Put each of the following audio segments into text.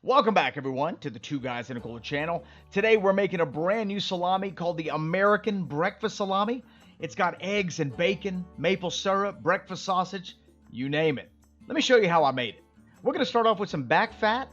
Welcome back, everyone, to the Two Guys in a Cooler channel. Today, we're making a brand new salami called the American Breakfast Salami. It's got eggs and bacon, maple syrup, breakfast sausage, you name it. Let me show you how I made it. We're going to start off with some back fat.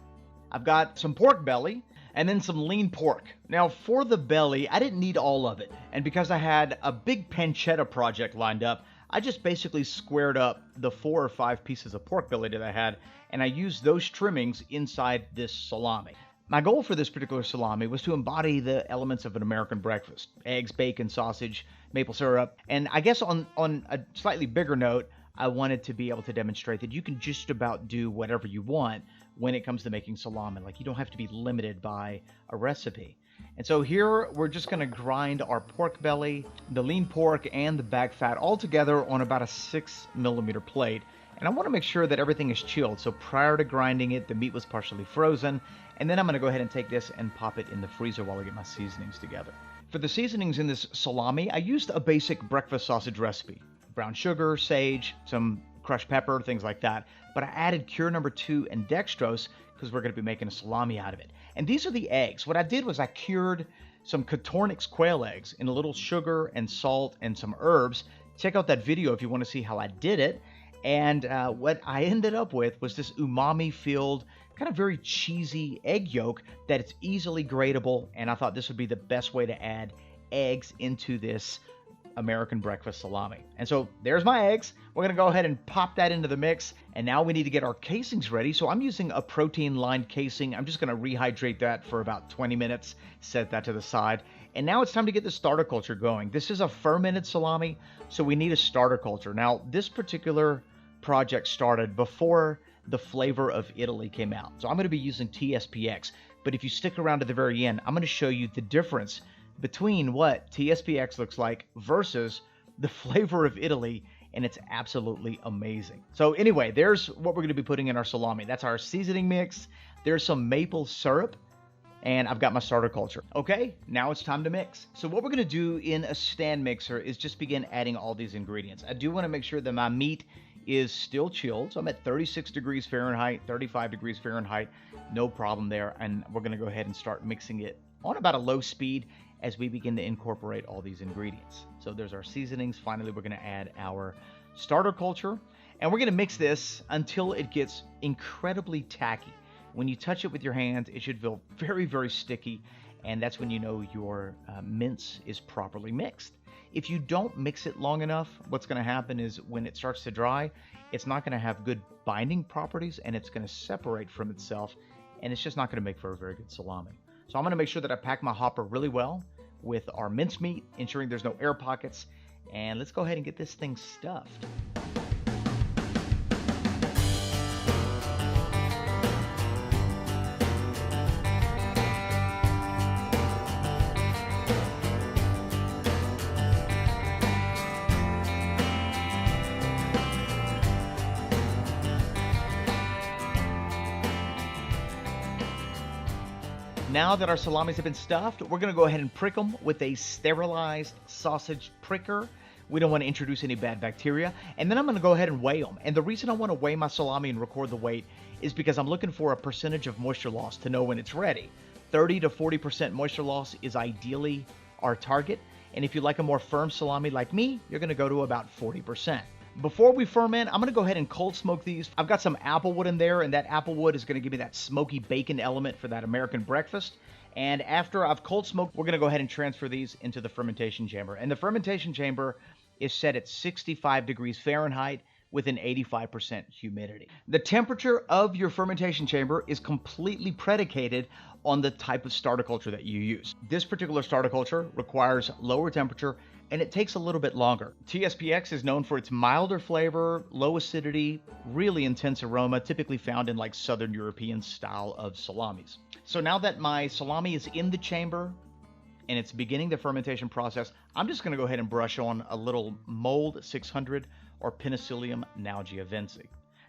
I've got some pork belly and then some lean pork. Now, for the belly, I didn't need all of it. And because I had a big pancetta project lined up, I just basically squared up the 4 or 5 pieces of pork belly that I had, and I used those trimmings inside this salami. My goal for this particular salami was to embody the elements of an American breakfast: eggs, bacon, sausage, maple syrup. And I guess on a slightly bigger note, I wanted to be able to demonstrate that you can just about do whatever you want when it comes to making salami. Like, you don't have to be limited by a recipe. And so here we're just going to grind our pork belly, the lean pork, and the back fat all together on about a 6mm plate. And I want to make sure that everything is chilled. So prior to grinding it, the meat was partially frozen. And then I'm going to go ahead and take this and pop it in the freezer while I get my seasonings together. For the seasonings in this salami, I used a basic breakfast sausage recipe: brown sugar, sage, some crushed pepper, things like that. But I added cure number 2 and dextrose because we're going to be making a salami out of it. And these are the eggs. What I did was I cured some Cotornix quail eggs in a little sugar and salt and some herbs. Check out that video if you want to see how I did it. And what I ended up with was this umami-filled, kind of very cheesy egg yolk that it's easily grateable. And I thought this would be the best way to add eggs into this American breakfast salami. And so there's my eggs. We're going to go ahead and pop that into the mix. And now we need to get our casings ready. So I'm using a protein-lined casing. I'm just going to rehydrate that for about 20 minutes, set that to the side. And now it's time to get the starter culture going. This is a fermented salami, so we need a starter culture. Now, this particular project started before the Flavor of Italy came out. So I'm going to be using TSPX. But if you stick around to the very end, I'm going to show you the difference between what TSPX looks like versus the Flavor of Italy, and it's absolutely amazing. So anyway, there's what we're going to be putting in our salami. That's our seasoning mix. There's some maple syrup, and I've got my starter culture. Okay, now it's time to mix. So what we're going to do in a stand mixer is just begin adding all these ingredients. I do want to make sure that my meat is still chilled. So I'm at 36 degrees Fahrenheit, 35 degrees Fahrenheit, no problem there. And we're going to go ahead and start mixing it on about a low speed as we begin to incorporate all these ingredients. So there's our seasonings. Finally, we're going to add our starter culture, and we're going to mix this until it gets incredibly tacky. When you touch it with your hands, it should feel very, very sticky, and that's when you know your mince is properly mixed. If you don't mix it long enough, what's going to happen is when it starts to dry, it's not going to have good binding properties, and it's going to separate from itself, and it's just not going to make for a very good salami. So I'm going to make sure that I pack my hopper really well with our mincemeat, ensuring there's no air pockets. And let's go ahead and get this thing stuffed. Now that our salamis have been stuffed, we're going to go ahead and prick them with a sterilized sausage pricker. We don't want to introduce any bad bacteria. And then I'm going to go ahead and weigh them. And the reason I want to weigh my salami and record the weight is because I'm looking for a percentage of moisture loss to know when it's ready. 30 to 40% moisture loss is ideally our target. And if you like a more firm salami like me, you're going to go to about 40%. Before we ferment, I'm going to go ahead and cold smoke these. I've got some applewood in there, and that applewood is going to give me that smoky bacon element for that American breakfast. And after I've cold smoked, we're going to go ahead and transfer these into the fermentation chamber. And the fermentation chamber is set at 65 degrees Fahrenheit with an 85% humidity. The temperature of your fermentation chamber is completely predicated on the type of starter culture that you use. This particular starter culture requires lower temperature, and it takes a little bit longer. TSPX is known for its milder flavor, low acidity, really intense aroma, typically found in like Southern European style of salamis. So now that my salami is in the chamber and it's beginning the fermentation process, I'm just going to go ahead and brush on a little mold 600 or Penicillium nalgiavense.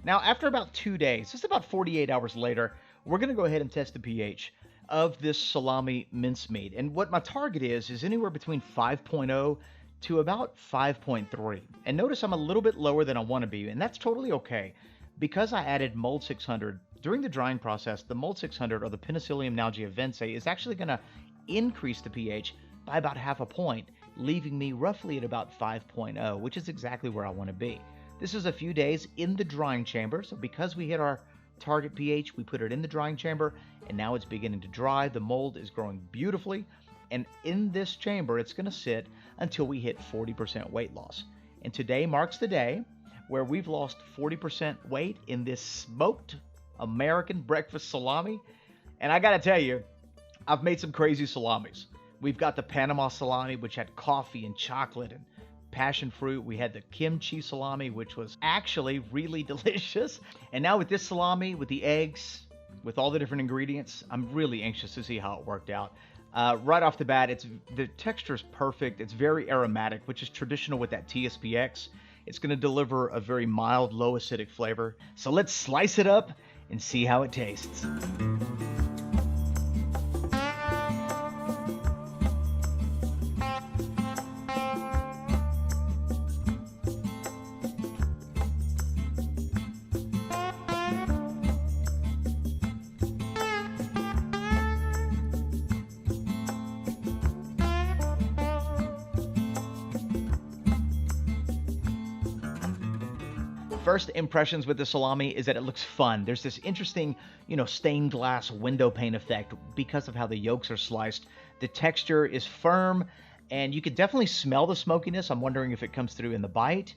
Now, after about 2 days, just about 48 hours later, we're going to go ahead and test the pH of this salami mincemeat. And what my target is anywhere between 5.0 to about 5.3. And notice I'm a little bit lower than I want to be, and that's totally okay. Because I added mold 600, During the drying process, the mold 600 or the Penicillium nalgiavense is actually going to increase the pH by about half a point, leaving me roughly at about 5.0, which is exactly where I want to be. This is a few days in the drying chamber, so because we hit our target pH, we put it in the drying chamber, and now it's beginning to dry. The mold is growing beautifully, and in this chamber, it's going to sit until we hit 40% weight loss. And today marks the day where we've lost 40% weight in this smoked American breakfast salami. And I got to tell you, I've made some crazy salamis. We've got the Panama salami, which had coffee and chocolate and passion fruit. We had the kimchi salami, which was actually really delicious. And now with this salami, with the eggs, with all the different ingredients, I'm really anxious to see how it worked out. Right off the bat, the texture is perfect. It's very aromatic, which is traditional with that TSPX. It's going to deliver a very mild, low acidic flavor. So let's slice it up and see how it tastes. First impressions with the salami is that it looks fun. There's this interesting, stained glass window pane effect because of how the yolks are sliced. The texture is firm, and you could definitely smell the smokiness. I'm wondering if it comes through in the bite.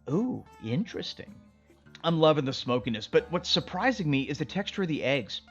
Ooh, interesting. I'm loving the smokiness, but what's surprising me is the texture of the eggs.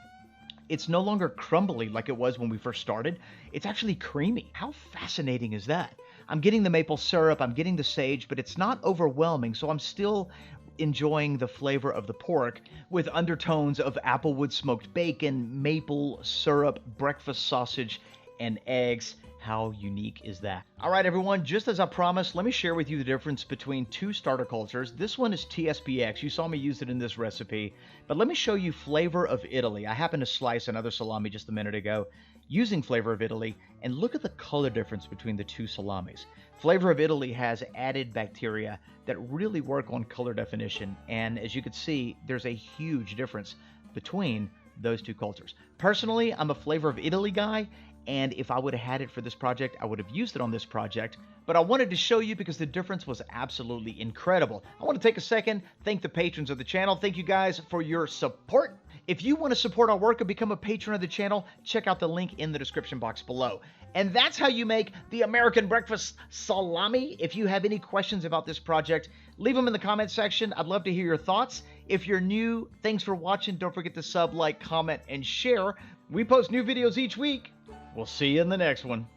It's no longer crumbly like it was when we first started. It's actually creamy. How fascinating is that? I'm getting the maple syrup, I'm getting the sage, but it's not overwhelming, so I'm still enjoying the flavor of the pork with undertones of Applewood smoked bacon, maple syrup, breakfast sausage, and eggs. How unique is that? All right, everyone, just as I promised, let me share with you the difference between two starter cultures. This one is TSPX. You saw me use it in this recipe, but let me show you Flavor of Italy. I happened to slice another salami just a minute ago using Flavor of Italy, and look at the color difference between the two salamis. Flavor of Italy has added bacteria that really work on color definition, and as you can see, there's a huge difference between those two cultures. Personally, I'm a Flavor of Italy guy, and if I would have had it for this project, I would have used it on this project, but I wanted to show you because the difference was absolutely incredible. I want to take a second, thank the patrons of the channel. Thank you guys for your support. If you want to support our work and become a patron of the channel, check out the link in the description box below. And that's how you make the American Breakfast Salami. If you have any questions about this project, leave them in the comment section. I'd love to hear your thoughts. If you're new, thanks for watching. Don't forget to sub, like, comment, and share. We post new videos each week. We'll see you in the next one.